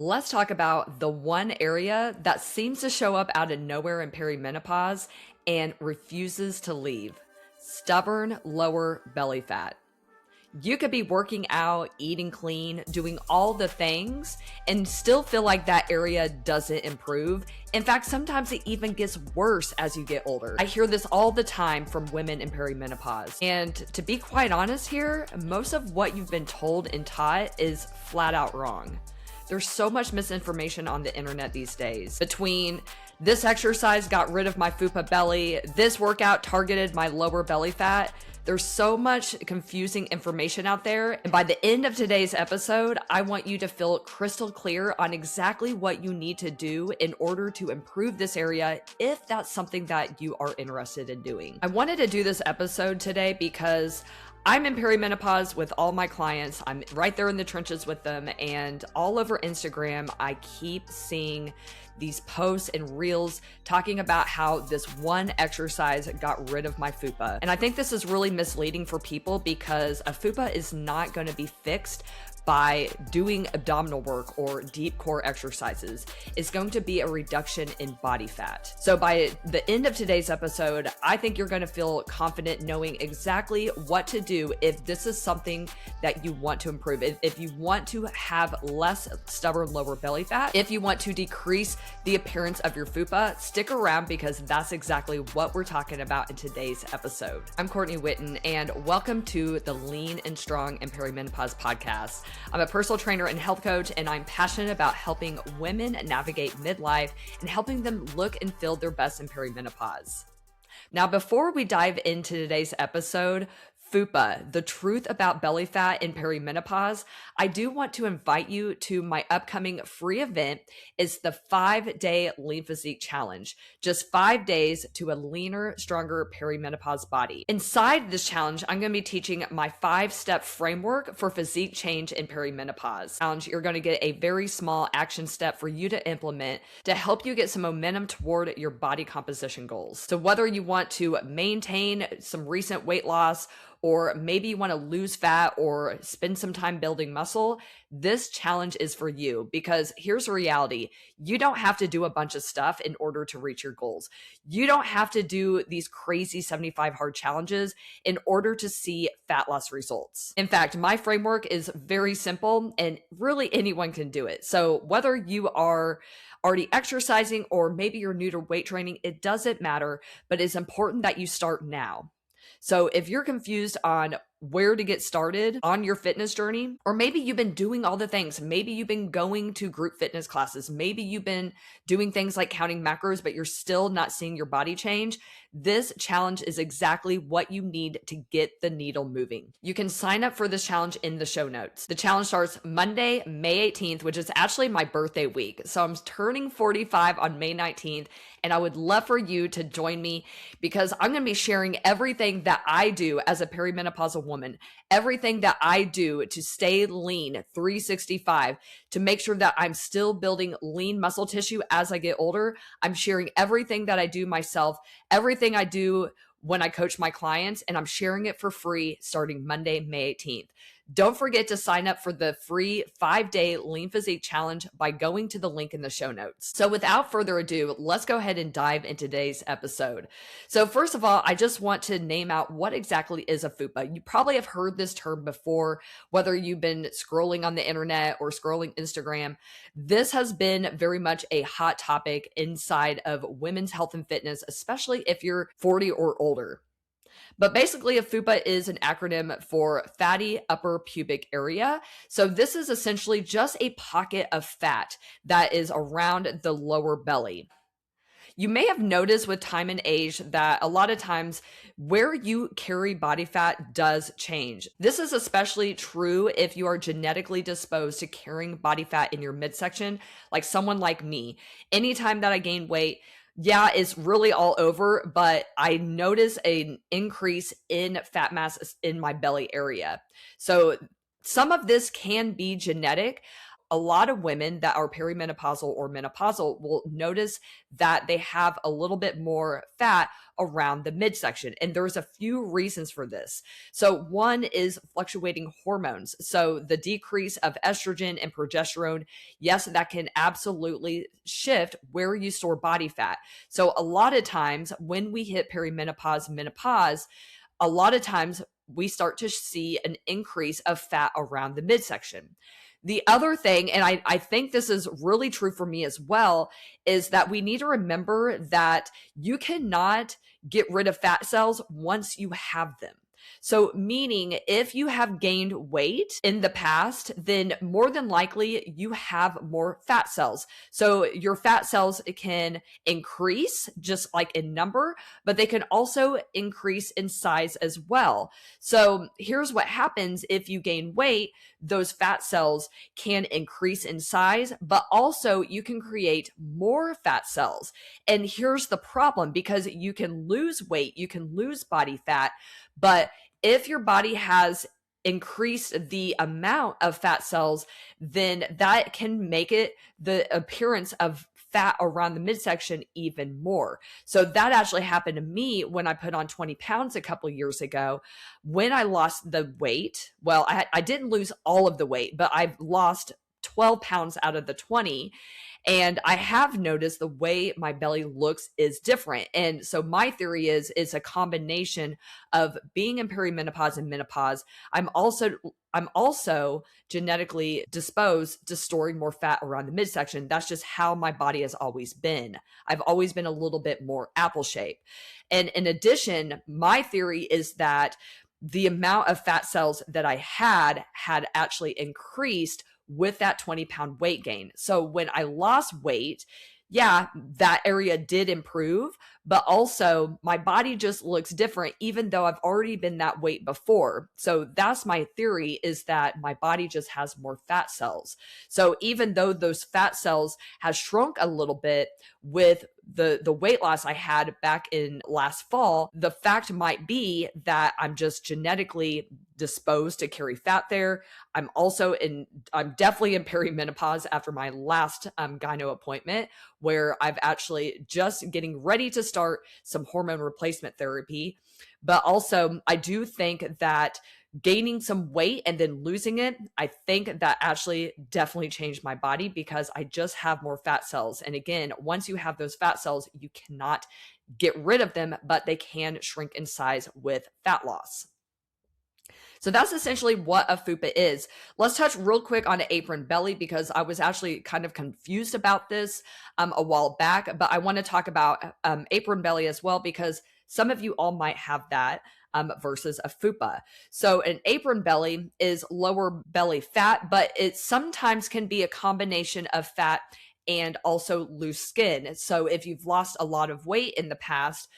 Let's talk about the one area that seems to show up out of nowhere in perimenopause and refuses to leave: stubborn lower belly fat. You could be working out, eating clean, doing all the things, and still feel like that area doesn't improve. In fact, sometimes it even gets worse as you get older. I hear this all the time from women in perimenopause. And to be quite honest here, most of what you've been told and taught is flat out wrong. There's so much misinformation on the internet these days. Between this exercise got rid of my fupa belly, this workout targeted my lower belly fat, there's so much confusing information out there. And by the end of today's episode, I want you to feel crystal clear on exactly what you need to do in order to improve this area if that's something that you are interested in doing. I wanted to do this episode today because I'm in perimenopause with all my clients. I'm right there in the trenches with them, and all over Instagram, I keep seeing these posts and reels talking about how this one exercise got rid of my fupa. And I think this is really misleading for people because a fupa is not going to be fixed by doing abdominal work or deep core exercises. It's going to be a reduction in body fat. So by the end of today's episode, I think you're going to feel confident knowing exactly what to do if this is something that you want to improve. If you want to have less stubborn lower belly fat, if you want to decrease the appearance of your fupa, stick around because that's exactly what we're talking about in today's episode. I'm Courtney Witten, and welcome to the Lean and Strong in Perimenopause podcast. I'm a personal trainer and health coach, and I'm passionate about helping women navigate midlife and helping them look and feel their best in perimenopause. Now, before we dive into today's episode, FUPA, the truth about belly fat in perimenopause, I do want to invite you to my upcoming free event. It's the 5-day Lean Physique Challenge, just 5 days to a leaner, stronger perimenopause body. Inside this challenge, I'm going to be teaching my 5-step framework for physique change in perimenopause. Challenge, you're going to get a very small action step for you to implement to help you get some momentum toward your body composition goals. So whether you want to maintain some recent weight loss, or maybe you want to lose fat or spend some time building muscle, this challenge is for you because here's the reality. You don't have to do a bunch of stuff in order to reach your goals. You don't have to do these crazy 75 hard challenges in order to see fat loss results. In fact, my framework is very simple and really anyone can do it. So whether you are already exercising or maybe you're new to weight training, it doesn't matter, but it's important that you start now. So if you're confused on where to get started on your fitness journey, or maybe you've been doing all the things, maybe you've been going to group fitness classes, maybe you've been doing things like counting macros, but you're still not seeing your body change, this challenge is exactly what you need to get the needle moving. You can sign up for this challenge in the show notes. The challenge starts Monday, May 18th, which is actually my birthday week. So I'm turning 45 on May 19th, and I would love for you to join me because I'm going to be sharing everything that I do as a perimenopausal woman, everything that I do to stay lean 365, to make sure that I'm still building lean muscle tissue as I get older. I'm sharing everything that I do myself, everything I do when I coach my clients, and I'm sharing it for free starting Monday, May 18th. Don't forget to sign up for the free 5-day Lean Physique Challenge by going to the link in the show notes. So without further ado, let's go ahead and dive into today's episode. So first of all, I just want to name out what exactly is a FUPA. You probably have heard this term before, whether you've been scrolling on the internet or scrolling Instagram. This has been very much a hot topic inside of women's health and fitness, especially if you're 40 or older. But basically, a FUPA is an acronym for fatty upper pubic area. So this is essentially just a pocket of fat that is around the lower belly. You may have noticed with time and age that a lot of times where you carry body fat does change. This is especially true if you are genetically disposed to carrying body fat in your midsection, like someone like me. Anytime that I gain weight, yeah, it's really all over, but I notice an increase in fat mass in my belly area. So some of this can be genetic. a lot of women that are perimenopausal or menopausal will notice that they have a little bit more fat around the midsection. And there's a few reasons for this. So one is fluctuating hormones. So the decrease of estrogen and progesterone, yes, that can absolutely shift where you store body fat. So a lot of times when we hit perimenopause, menopause, a lot of times we start to see an increase of fat around the midsection. The other thing, and I think this is really true for me as well, is that we need to remember that you cannot get rid of fat cells once you have them. So, meaning if you have gained weight in the past, then more than likely you have more fat cells. So, your fat cells can increase just like in number, but they can also increase in size as well. So, here's what happens if you gain weight. Those fat cells can increase in size, but also you can create more fat cells. And here's the problem, because you can lose weight, you can lose body fat, but if your body has increased the amount of fat cells, then that can make it the appearance of fat around the midsection even more. So that actually happened to me when I put on 20 pounds a couple years ago. When I lost the weight, well, I didn't lose all of the weight, but I've lost 12 pounds out of the 20. And I have noticed the way my belly looks is different. And so my theory is it's a combination of being in perimenopause and menopause. I'm also genetically disposed to storing more fat around the midsection. That's just how my body has always been. I've always been a little bit more apple shaped. And in addition, my theory is that the amount of fat cells that I had actually increased with that 20-pound weight gain. So when I lost weight, yeah, that area did improve, but also my body just looks different, even though I've already been that weight before. So that's my theory, is that my body just has more fat cells. So even though those fat cells have shrunk a little bit with the weight loss I had back in last fall, the fact might be that I'm just genetically disposed to carry fat there. I'm definitely in perimenopause after my last gyno appointment, where I've actually just getting ready to start some hormone replacement therapy. But also I do think that gaining some weight and then losing it, I think that actually definitely changed my body, because I just have more fat cells. And again, once you have those fat cells, you cannot get rid of them, but they can shrink in size with fat loss. So that's essentially what a fupa is. Let's touch real quick on an apron belly, because I was actually kind of confused about this a while back, but I want to talk about apron belly as well, because some of you all might have that versus a fupa. So an apron belly is lower belly fat, but it sometimes can be a combination of fat and also loose skin. So if you've lost a lot of weight in the past,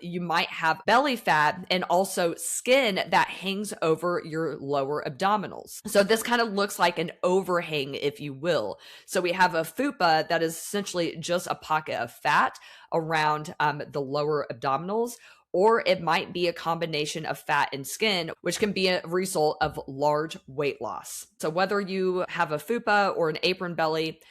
you might have belly fat and also skin that hangs over your lower abdominals. So this kind of looks like an overhang, if you will. So we have a fupa that is essentially just a pocket of fat around the lower abdominals, or it might be a combination of fat and skin, which can be a result of large weight loss. So whether you have a fupa or an apron belly,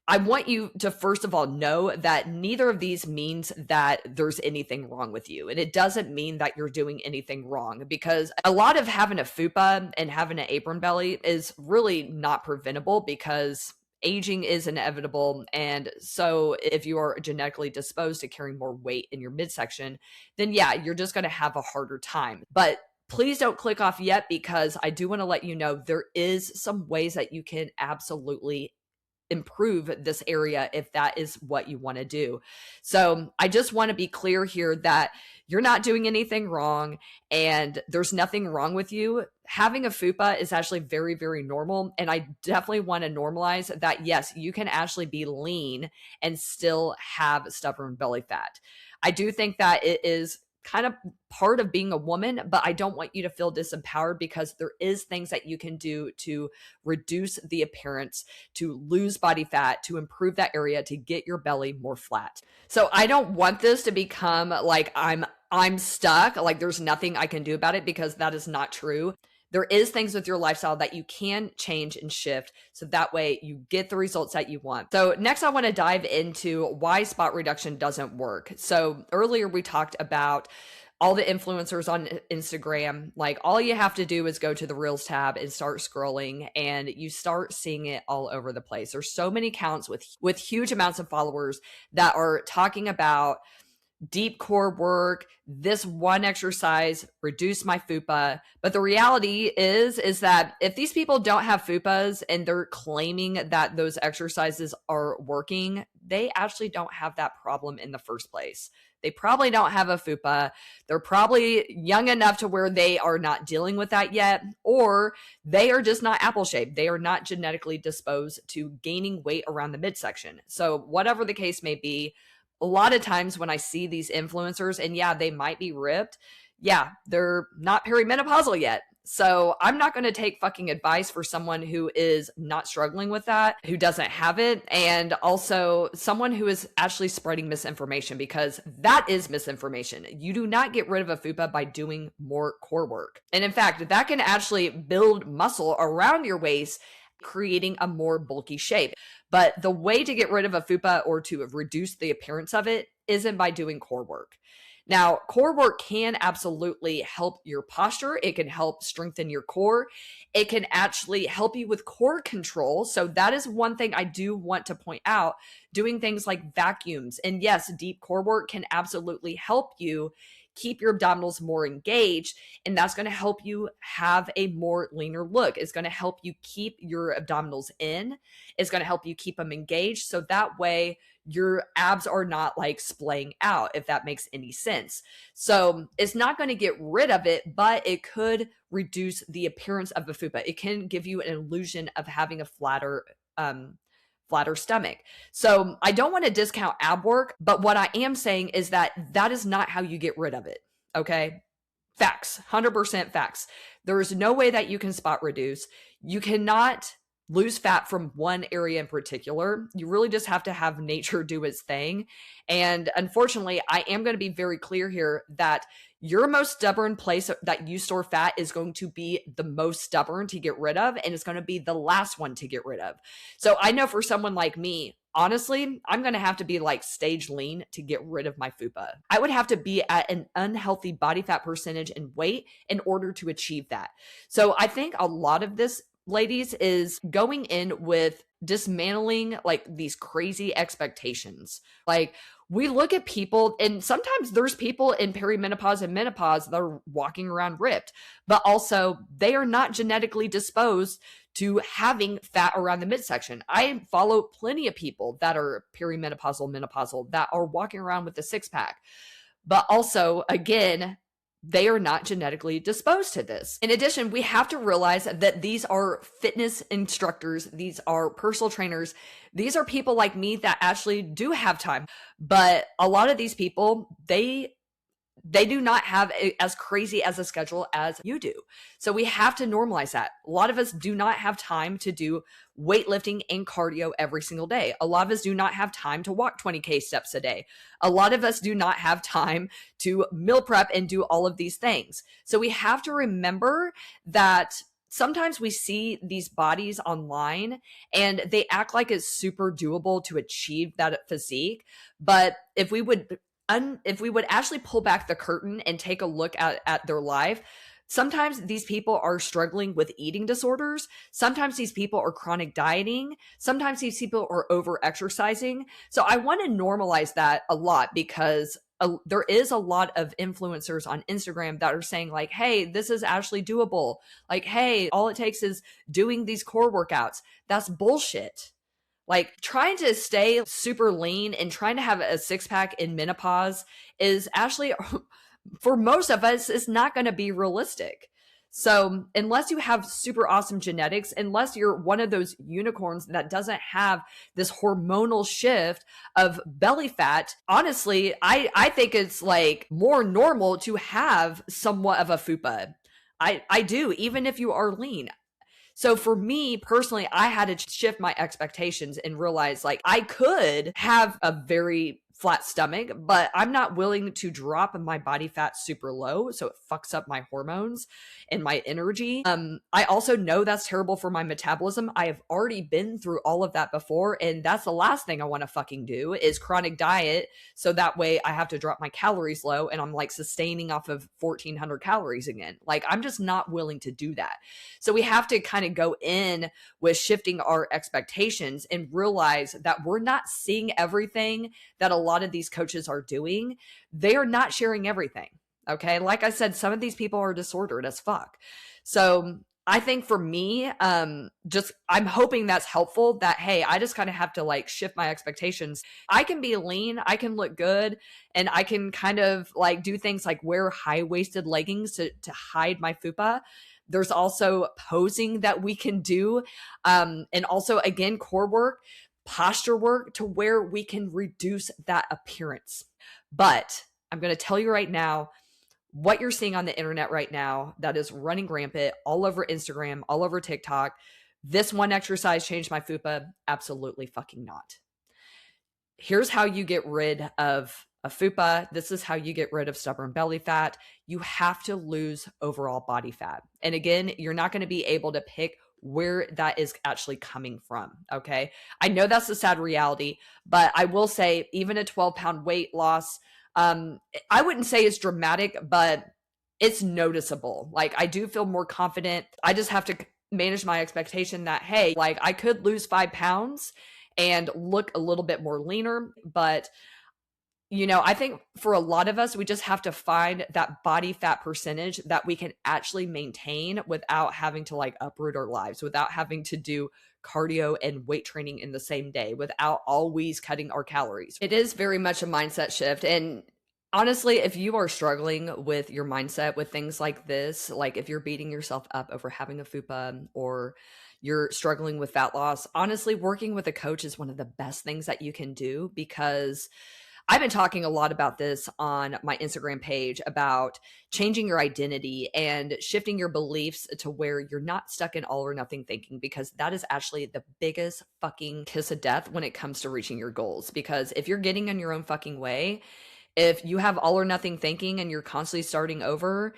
I want you to first of all know that neither of these means that there's anything wrong with you. And it doesn't mean that you're doing anything wrong, because a lot of having a fupa and having an apron belly is really not preventable, because aging is inevitable. And so if you are genetically disposed to carrying more weight in your midsection, then yeah, you're just going to have a harder time. But please don't click off yet, because I do want to let you know there is some ways that you can absolutely improve this area if that is what you want to do. So I just want to be clear here that you're not doing anything wrong and there's nothing wrong with you. Having a fupa is actually very, very normal. And I definitely want to normalize that, yes, you can actually be lean and still have stubborn belly fat. I do think that it is kind of part of being a woman, but I don't want you to feel disempowered, because there is things that you can do to reduce the appearance, to lose body fat, to improve that area, to get your belly more flat. So I don't want this to become like I'm stuck, like there's nothing I can do about it, because that is not true. there is things with your lifestyle that you can change and shift so that way you get the results that you want. So next I want to dive into why spot reduction doesn't work. So earlier we talked about all the influencers on Instagram. Like, all you have to do is go to the Reels tab and start scrolling, and you start seeing it all over the place. There's so many accounts with huge amounts of followers that are talking about deep core work, this one exercise reduced my fupa. But the reality is that if these people don't have fupas and they're claiming that those exercises are working, they actually don't have that problem in the first place. They probably don't have a fupa. They're probably young enough to where they are not dealing with that yet, or they are just not apple shaped. They are not genetically disposed to gaining weight around the midsection. So whatever the case may be, a lot of times when I see these influencers, and yeah, they might be ripped, yeah, they're not perimenopausal yet. So I'm not going to take fucking advice for someone who is not struggling with that, who doesn't have it, and also someone who is actually spreading misinformation, because that is misinformation. You do not get rid of a fupa by doing more core work. And in fact, that can actually build muscle around your waist, creating a more bulky shape. But the way to get rid of a fupa or to reduce the appearance of it isn't by doing core work. Now, core work can absolutely help your posture. It can help strengthen your core. It can actually help you with core control. So that is one thing I do want to point out, doing things like vacuums. And yes, deep core work can absolutely help you keep your abdominals more engaged, and that's going to help you have a more leaner look. It's going to help you keep your abdominals in. It's going to help you keep them engaged, so that way your abs are not like splaying out, if that makes any sense. So it's not going to get rid of it, but it could reduce the appearance of the fupa. It can give you an illusion of having a flatter stomach. So I don't want to discount ab work, but what I am saying is that that is not how you get rid of it. Okay. Facts, 100% facts. There is no way that you can spot reduce. You cannot lose fat from one area in particular. You really just have to have nature do its thing. And unfortunately, I am going to be very clear here that your most stubborn place that you store fat is going to be the most stubborn to get rid of, and it's going to be the last one to get rid of. So I know for someone like me, honestly, I'm going to have to be like stage lean to get rid of my fupa. I would have to be at an unhealthy body fat percentage and weight in order to achieve that. So I think a lot of this, ladies, is going in with dismantling like these crazy expectations. Like, we look at people, and sometimes there's people in perimenopause and menopause that are walking around ripped, but also they are not genetically disposed to having fat around the midsection. I follow plenty of people that are perimenopausal, menopausal, that are walking around with a six pack, but also, again, they are not genetically disposed to this. In addition, we have to realize that these are fitness instructors. These are personal trainers. These are people like me that actually do have time. But a lot of these people, they do not have as crazy as a schedule as you do. So we have to normalize that. A lot of us do not have time to do weightlifting and cardio every single day. A lot of us do not have time to walk 20K steps a day. A lot of us do not have time to meal prep and do all of these things. So we have to remember that sometimes we see these bodies online and they act like it's super doable to achieve that physique. But if we would actually pull back the curtain and take a look at their life, sometimes these people are struggling with eating disorders. Sometimes these people are chronic dieting. Sometimes these people are over exercising. So I want to normalize that a lot, because there is a lot of influencers on Instagram that are saying like, hey, this is actually doable. Like, hey, all it takes is doing these core workouts. That's bullshit. Like, trying to stay super lean and trying to have a six pack in menopause is actually, for most of us, is not going to be realistic. So unless you have super awesome genetics, unless you're one of those unicorns that doesn't have this hormonal shift of belly fat, honestly, I think it's like more normal to have somewhat of a fupa. I do, even if you are lean. So for me personally, I had to shift my expectations and realize like I could have a very flat stomach, but I'm not willing to drop my body fat super low so it fucks up my hormones and my energy. I also know that's terrible for my metabolism. I have already been through all of that before, and that's the last thing I want to fucking do is chronic diet, so that way I have to drop my calories low and I'm like sustaining off of 1,400 calories again. Like, I'm just not willing to do that. So we have to kind of go in with shifting our expectations and realize that we're not seeing everything that a lot of these coaches are doing. They are not sharing everything. Okay. Like I said, some of these people are disordered as fuck. So I think for me, I'm hoping that's helpful, that, hey, I just kind of have to like shift my expectations. I can be lean, I can look good, and I can kind of like do things like wear high-waisted leggings to hide my fupa. There's also posing that we can do. And also, again, core work, posture work, to where we can reduce that appearance. But I'm going to tell you right now, what you're seeing on the internet right now that is running rampant all over Instagram, all over TikTok, this one exercise changed my fupa? Absolutely fucking not. Here's how you get rid of a fupa. This is how you get rid of stubborn belly fat. You have to lose overall body fat. And again, you're not going to be able to pick where that is actually coming from. Okay. I know that's the sad reality, but I will say even a 12-pound weight loss, I wouldn't say it's dramatic, but it's noticeable. Like, I do feel more confident. I just have to manage my expectation that, hey, like, I could lose 5 pounds and look a little bit more leaner. But, you know, I think for a lot of us, we just have to find that body fat percentage that we can actually maintain without having to like uproot our lives, without having to do cardio and weight training in the same day, without always cutting our calories. It is very much a mindset shift. And honestly, if you are struggling with your mindset with things like this, like if you're beating yourself up over having a fupa, or you're struggling with fat loss, honestly, working with a coach is one of the best things that you can do, because I've been talking a lot about this on my Instagram page about changing your identity and shifting your beliefs to where you're not stuck in all or nothing thinking, because that is actually the biggest fucking kiss of death when it comes to reaching your goals. Because if you're getting in your own fucking way, if you have all or nothing thinking and you're constantly starting over,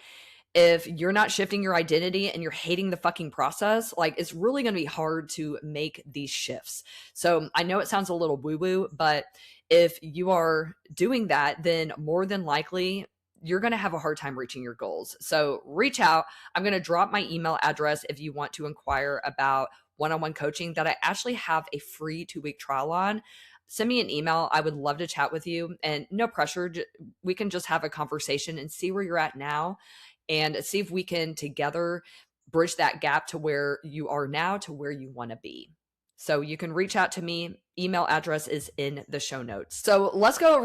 if you're not shifting your identity and you're hating the fucking process, like, it's really going to be hard to make these shifts. So I know it sounds a little woo-woo, but if you are doing that, then more than likely you're going to have a hard time reaching your goals. So reach out. I'm going to drop my email address if you want to inquire about one-on-one coaching that I actually have a free 2-week trial on. Send me an email. I would love to chat with you, and no pressure. We can just have a conversation and see where you're at now, and see if we can together bridge that gap to where you are now to where you want to be. So you can reach out to me. Email address is in the show notes. So let's go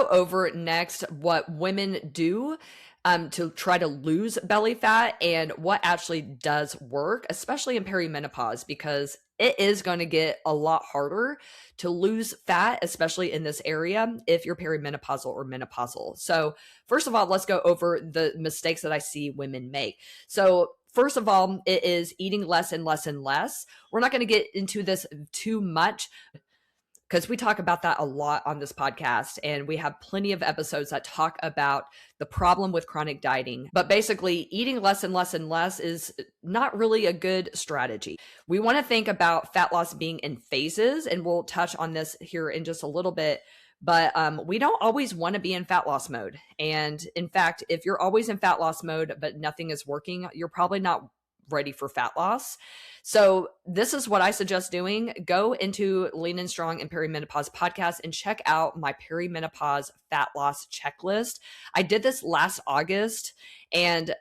over next what women do to try to lose belly fat and what actually does work, especially in perimenopause, because it is going to get a lot harder to lose fat, especially in this area, if you're perimenopausal or menopausal. So first of all, let's go over the mistakes that I see women make. So first of all, it is eating less and less and less. We're not going to get into this too much, because we talk about that a lot on this podcast, and we have plenty of episodes that talk about the problem with chronic dieting. But basically, eating less and less and less is not really a good strategy. We want to think about fat loss being in phases, and we'll touch on this here in just a little bit. But we don't always want to be in fat loss mode. And in fact, if you're always in fat loss mode, but nothing is working, you're probably not ready for fat loss. So this is what I suggest doing. Go into Lean and Strong and Perimenopause podcast and check out my perimenopause fat loss checklist. I did this last August, and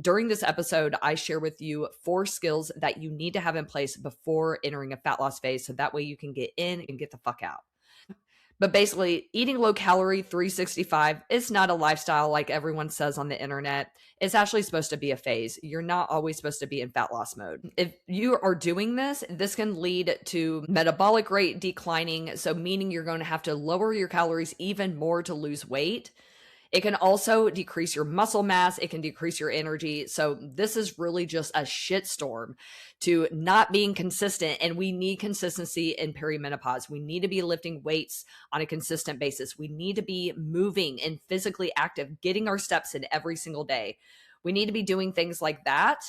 during this episode, I share with you 4 skills that you need to have in place before entering a fat loss phase, so that way you can get in and get the fuck out. But basically, eating low calorie 365 is not a lifestyle like everyone says on the internet. It's actually supposed to be a phase. You're not always supposed to be in fat loss mode. If you are doing this, this can lead to metabolic rate declining. So meaning you're going to have to lower your calories even more to lose weight. It can also decrease your muscle mass. It can decrease your energy. So this is really just a shitstorm to not being consistent. And we need consistency in perimenopause. We need to be lifting weights on a consistent basis. We need to be moving and physically active, getting our steps in every single day. We need to be doing things like that.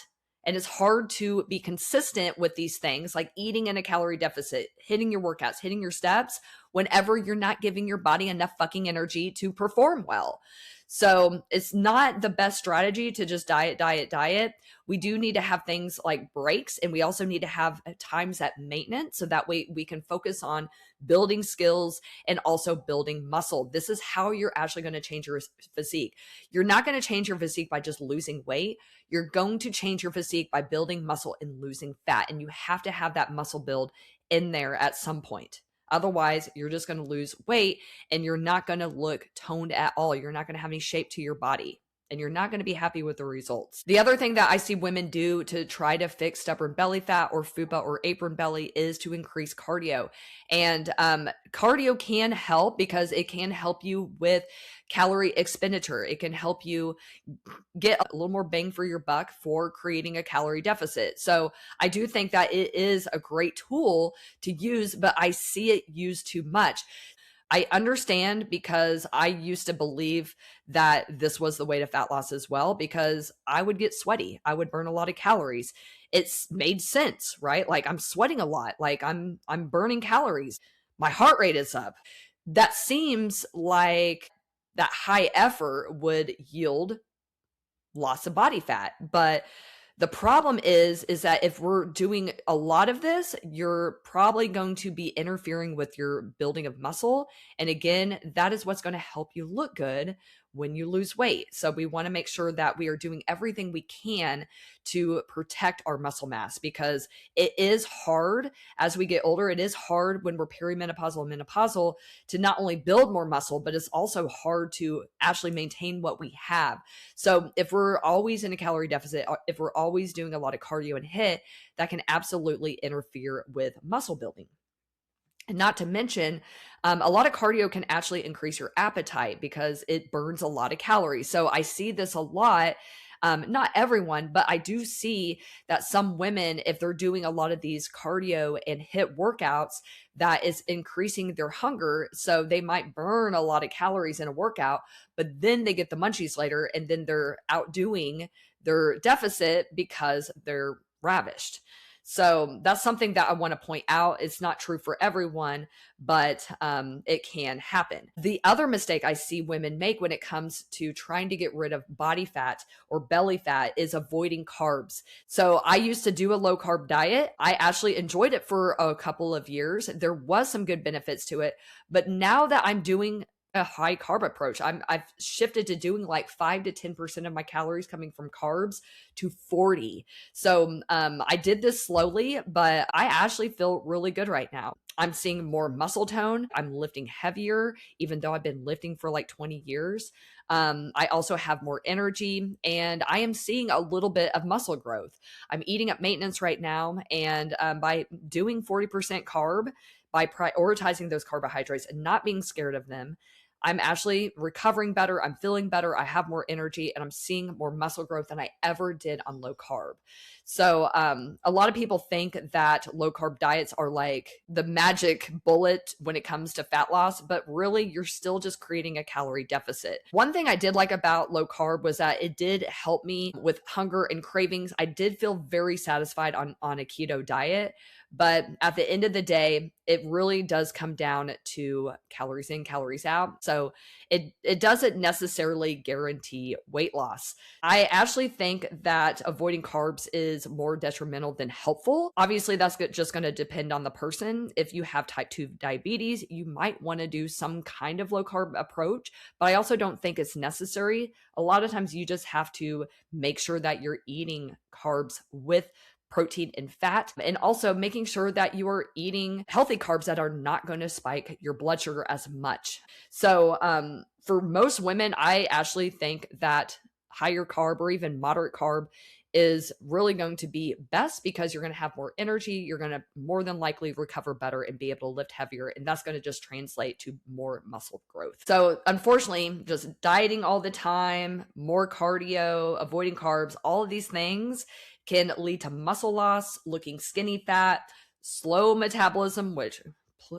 And it's hard to be consistent with these things like eating in a calorie deficit, hitting your workouts, hitting your steps, whenever you're not giving your body enough fucking energy to perform well. So it's not the best strategy to just diet. We do need to have things like breaks, and we also need to have times at maintenance so that way we can focus on building skills and also building muscle. This is how you're actually going to change your physique. You're not going to change your physique by just losing weight. You're going to change your physique by building muscle and losing fat. And you have to have that muscle build in there at some point. Otherwise, you're just going to lose weight and you're not going to look toned at all. You're not going to have any shape to your body and you're not going to be happy with the results. The other thing that I see women do to try to fix stubborn belly fat or fupa or apron belly is to increase cardio. And cardio can help because it can help you with calorie expenditure. It can help you get a little more bang for your buck for creating a calorie deficit. So I do think that it is a great tool to use, but I see it used too much. I understand because I used to believe that this was the way to fat loss as well, because I would get sweaty. I would burn a lot of calories. It's made sense, right? Like I'm sweating a lot, like I'm burning calories. My heart rate is up. That seems like that high effort would yield loss of body fat. But the problem is that if we're doing a lot of this, you're probably going to be interfering with your building of muscle. And again, that is what's going to help you look good when you lose weight. So we want to make sure that we are doing everything we can to protect our muscle mass, because it is hard as we get older. It is hard when we're perimenopausal and menopausal to not only build more muscle, but it's also hard to actually maintain what we have. So if we're always in a calorie deficit, if we're always doing a lot of cardio and HIIT, that can absolutely interfere with muscle building. And not to mention, a lot of cardio can actually increase your appetite because it burns a lot of calories. So I see this a lot. Not everyone, but I do see that some women, if they're doing a lot of these cardio and HIIT workouts, that is increasing their hunger. So they might burn a lot of calories in a workout, but then they get the munchies later and then they're outdoing their deficit because they're ravished. So that's something that I want to point out. It's not true for everyone, but it can happen. The other mistake I see women make when it comes to trying to get rid of body fat or belly fat is avoiding carbs. So I used to do a low carb diet. I actually enjoyed it for a couple of years. There was some good benefits to it, but now that I'm doing a high carb approach, I've shifted to doing like 5 to 10% of my calories coming from carbs to 40. So I did this slowly, but I actually feel really good right now. I'm seeing more muscle tone. I'm lifting heavier, even though I've been lifting for like 20 years. I also have more energy and I am seeing a little bit of muscle growth. I'm eating at maintenance right now. And by doing 40% carb, by prioritizing those carbohydrates and not being scared of them, I'm actually recovering better. I'm feeling better. I have more energy and I'm seeing more muscle growth than I ever did on low carb. So a lot of people think that low carb diets are like the magic bullet when it comes to fat loss, but really you're still just creating a calorie deficit. One thing I did like about low carb was that it did help me with hunger and cravings. I did feel very satisfied on a keto diet. But at the end of the day, it really does come down to calories in, calories out. So it doesn't necessarily guarantee weight loss. I actually think that avoiding carbs is more detrimental than helpful. Obviously, that's just going to depend on the person. If you have type 2 diabetes, you might want to do some kind of low carb approach, but I also don't think it's necessary. A lot of times you just have to make sure that you're eating carbs with protein and fat, and also making sure that you are eating healthy carbs that are not going to spike your blood sugar as much. So for most women, I actually think that higher carb or even moderate carb is really going to be best because you're going to have more energy. You're going to more than likely recover better and be able to lift heavier. And that's going to just translate to more muscle growth. So unfortunately, just dieting all the time, more cardio, avoiding carbs, all of these things can lead to muscle loss, looking skinny fat, slow metabolism, which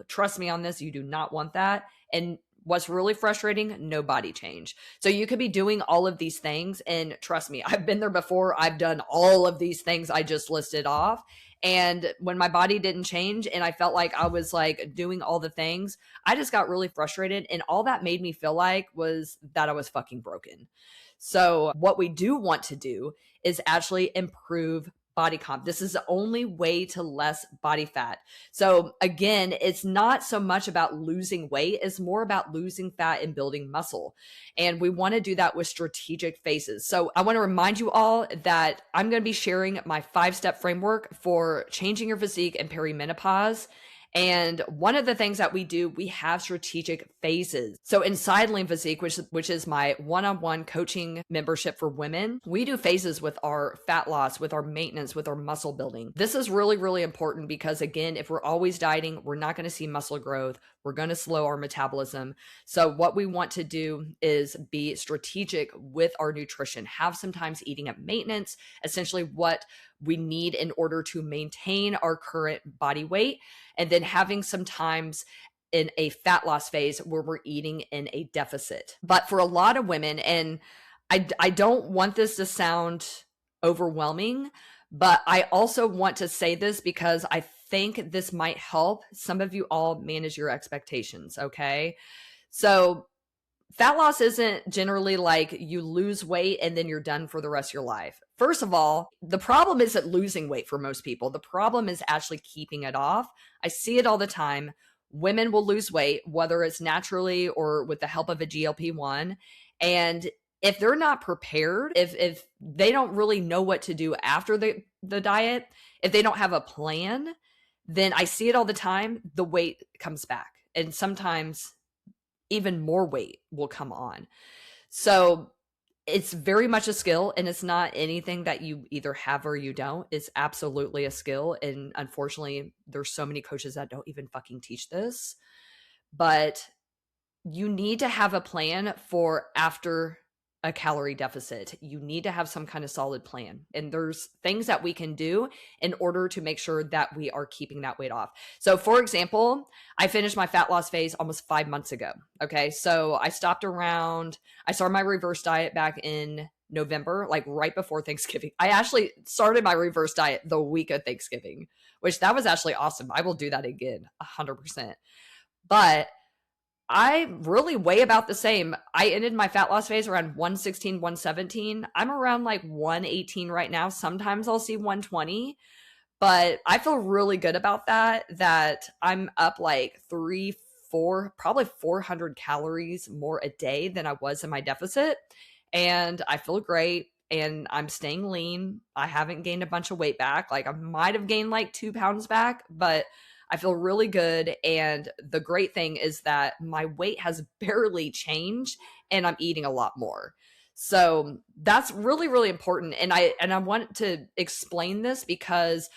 trust me on this, you do not want that. And what's really frustrating, no body change. So you could be doing all of these things. And trust me, I've been there before. I've done all of these things I just listed off. And when my body didn't change and I felt like I was like doing all the things, I just got really frustrated. And all that made me feel like was that I was fucking broken. So what we do want to do is actually improve body comp. This is the only way to less body fat. So again, it's not so much about losing weight, it's more about losing fat and building muscle. And we want to do that with strategic phases. So I want to remind you all that I'm going to be sharing my 5-step framework for changing your physique and perimenopause. And one of the things that we do, we have strategic phases. So inside Lean Physique, which is my one-on-one coaching membership for women, we do phases with our fat loss, with our maintenance, with our muscle building. This is really, really important because again, if we're always dieting, we're not going to see muscle growth. We're going to slow our metabolism. So what we want to do is be strategic with our nutrition, have sometimes eating at maintenance, essentially what we need in order to maintain our current body weight, and then having sometimes in a fat loss phase where we're eating in a deficit. But for a lot of women, and I don't want this to sound overwhelming, but I also want to say this because I think this might help some of you all manage your expectations, okay? So fat loss isn't generally like you lose weight and then you're done for the rest of your life. First of all, the problem isn't losing weight for most people. The problem is actually keeping it off. I see it all the time. Women will lose weight, whether it's naturally or with the help of a GLP-1. And if they're not prepared, if they don't really know what to do after the diet, if they don't have a plan, then I see it all the time, the weight comes back. And sometimes even more weight will come on. So it's very much a skill, and it's not anything that you either have or you don't. It's absolutely a skill. And unfortunately, there's so many coaches that don't even fucking teach this. But you need to have a plan for after a calorie deficit. You need to have some kind of solid plan. And there's things that we can do in order to make sure that we are keeping that weight off. So for example, I finished my fat loss phase almost 5 months ago. Okay. So I started my reverse diet back in November, like right before Thanksgiving. I actually started my reverse diet the week of Thanksgiving, which that was actually awesome. I will do that again, 100%. But I really weigh about the same. I ended my fat loss phase around 116, 117. I'm around like 118 right now. Sometimes I'll see 120, but I feel really good about that I'm up like 4, probably 400 calories more a day than I was in my deficit. And I feel great. And I'm staying lean. I haven't gained a bunch of weight back. Like I might have gained like 2 pounds back, but I feel really good. And the great thing is that my weight has barely changed and I'm eating a lot more. So that's really, really important. And I want to explain this because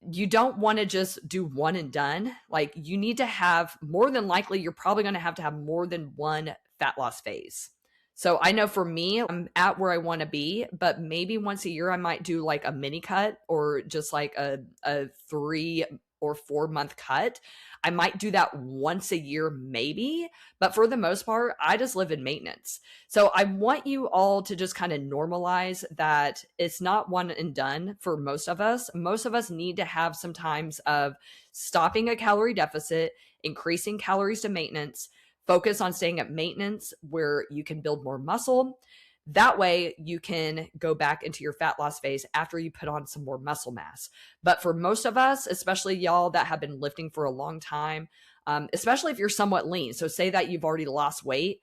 you don't want to just do one and done. Like you need to have, more than likely, you're probably going to have more than one fat loss phase. So I know for me, I'm at where I want to be, but maybe once a year I might do like a mini cut or just like a 3 or 4 month cut. I might do that once a year, maybe, but for the most part, I just live in maintenance. So I want you all to just kind of normalize that it's not one and done for most of us. Most of us need to have some times of stopping a calorie deficit, increasing calories to maintenance, focus on staying at maintenance where you can build more muscle. That way you can go back into your fat loss phase after you put on some more muscle mass. But for most of us, especially y'all that have been lifting for a long time, especially if you're somewhat lean, so say that you've already lost weight,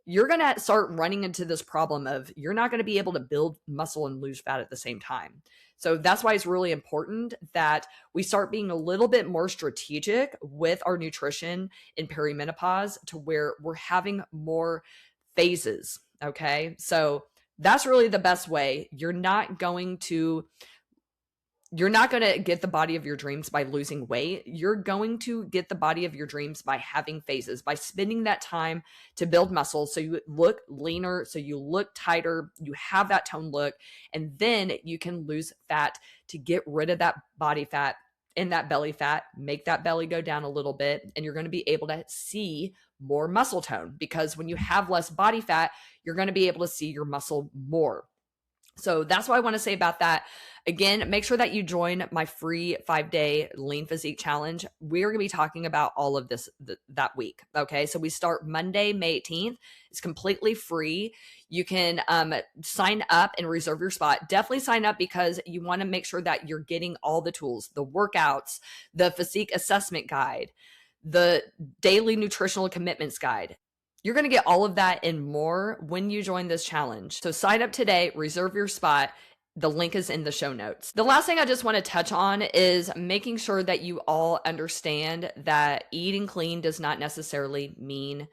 you're going to start running into this problem of you're not going to be able to build muscle and lose fat at the same time. So that's why it's really important that we start being a little bit more strategic with our nutrition in perimenopause to where we're having more phases. Okay. So That's really the best way. You're not going to get the body of your dreams by losing weight. You're going to get the body of your dreams by having phases, by spending that time to build muscle so you look leaner, so you look tighter, you have that toned look, and then you can lose fat to get rid of that body fat and that belly fat, make that belly go down a little bit, and you're going to be able to see more muscle tone, because when you have less body fat, you're going to be able to see your muscle more. So that's what I want to say about that. Again, make sure that you join my free 5-day lean physique challenge. We're going to be talking about all of this that week. Okay. So we start Monday, May 18th. It's completely free. You can sign up and reserve your spot. Definitely sign up, because you want to make sure that you're getting all the tools, the workouts, the physique assessment guide, the daily nutritional commitments guide. You're going to get all of that and more when you join this challenge. So sign up today, reserve your spot. The link is in the show notes. The last thing I just want to touch on is making sure that you all understand that eating clean does not necessarily mean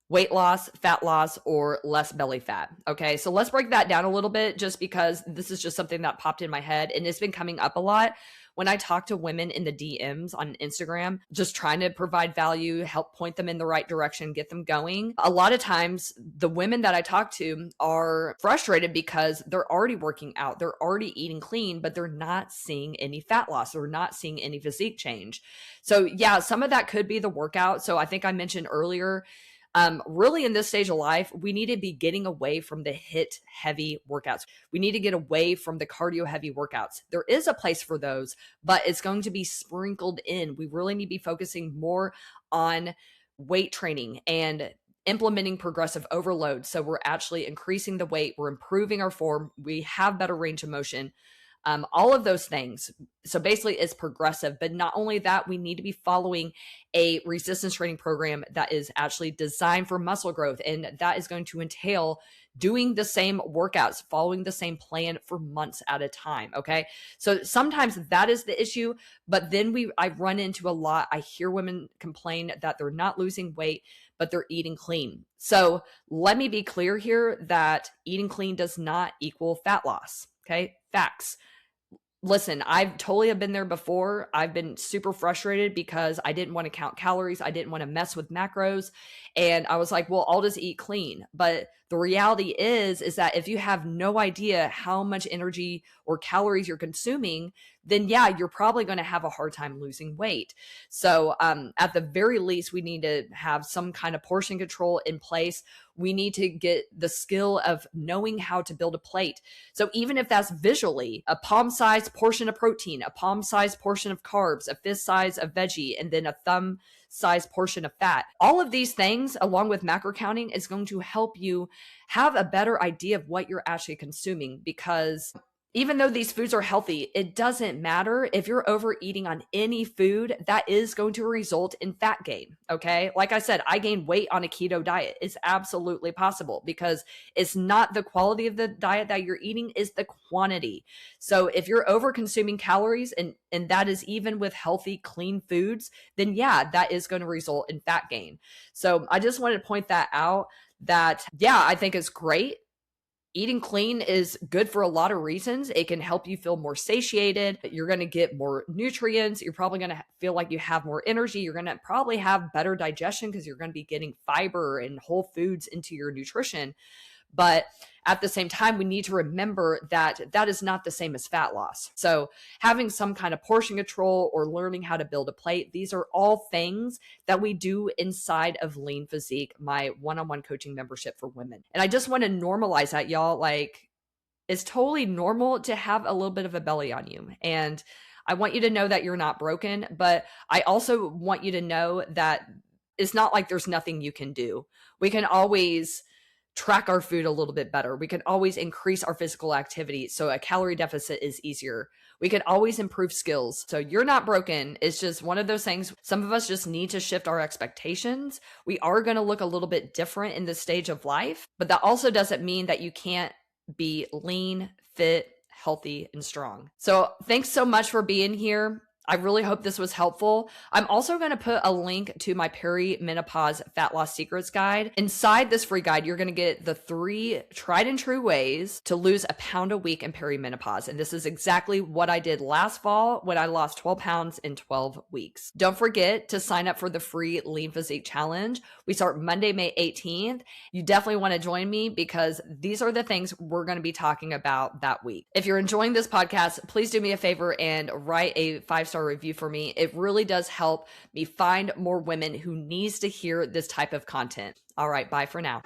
weight loss, fat loss, or less belly fat. Okay, so let's break that down a little bit, just because this is just something that popped in my head and it's been coming up a lot when I talk to women in the DMs on Instagram, just trying to provide value, help point them in the right direction, get them going. A lot of times, the women that I talk to are frustrated because they're already working out, they're already eating clean, but they're not seeing any fat loss, or not seeing any physique change. So yeah, some of that could be the workout. So I think I mentioned earlier, really in this stage of life, we need to be getting away from the HIIT heavy workouts. We need to get away from the cardio heavy workouts. There is a place for those, but it's going to be sprinkled in. We really need to be focusing more on weight training and implementing progressive overload. So we're actually increasing the weight, we're improving our form, we have better range of motion. All of those things. So basically it's progressive, but not only that, we need to be following a resistance training program that is actually designed for muscle growth. And that is going to entail doing the same workouts, following the same plan for months at a time. Okay. So sometimes that is the issue, but then I run into a lot. I hear women complain that they're not losing weight, but they're eating clean. So let me be clear here that eating clean does not equal fat loss. Okay. Facts. Listen, I've totally have been there before. I've been super frustrated because I didn't want to count calories. I didn't want to mess with macros. And I was like, well, I'll just eat clean. But the reality is that if you have no idea how much energy or calories you're consuming, then yeah, you're probably going to have a hard time losing weight. So at the very least, we need to have some kind of portion control in place. We need to get the skill of knowing how to build a plate. So even if that's visually a palm-sized portion of protein, a palm-sized portion of carbs, a fist size of veggie, and then a thumb-sized portion of fat, all of these things, along with macro counting, is going to help you have a better idea of what you're actually consuming. Because even though these foods are healthy, it doesn't matter if you're overeating on any food, that is going to result in fat gain. Okay. Like I said, I gained weight on a keto diet. It's absolutely possible, because it's not the quality of the diet that you're eating, is the quantity. So if you're over consuming calories, and that is even with healthy, clean foods, then yeah, that is going to result in fat gain. So I just wanted to point that out, that yeah, I think it's great. Eating clean is good for a lot of reasons. It can help you feel more satiated. You're going to get more nutrients. You're probably going to feel like you have more energy. You're going to probably have better digestion, because you're going to be getting fiber and whole foods into your nutrition. But at the same time, we need to remember that that is not the same as fat loss. So having some kind of portion control or learning how to build a plate, these are all things that we do inside of Lean Physique, my one-on-one coaching membership for women. And I just want to normalize that, y'all. Like, it's totally normal to have a little bit of a belly on you. And I want you to know that you're not broken, but I also want you to know that it's not like there's nothing you can do. We can always track our food a little bit better. We can always increase our physical activity, so a calorie deficit is easier. We can always improve skills. So you're not broken. It's just one of those things. Some of us just need to shift our expectations. We are going to look a little bit different in this stage of life, but that also doesn't mean that you can't be lean, fit, healthy, and strong. So thanks so much for being here. I really hope this was helpful. I'm also going to put a link to my Perimenopause Fat Loss Secrets guide. Inside this free guide, you're going to get the 3 tried and true ways to lose a pound a week in perimenopause. And this is exactly what I did last fall when I lost 12 pounds in 12 weeks. Don't forget to sign up for the free Lean Physique Challenge. We start Monday, May 18th. You definitely want to join me because these are the things we're going to be talking about that week. If you're enjoying this podcast, please do me a favor and write a 5-star review for me. It really does help me find more women who needs to hear this type of content. All right, bye for now.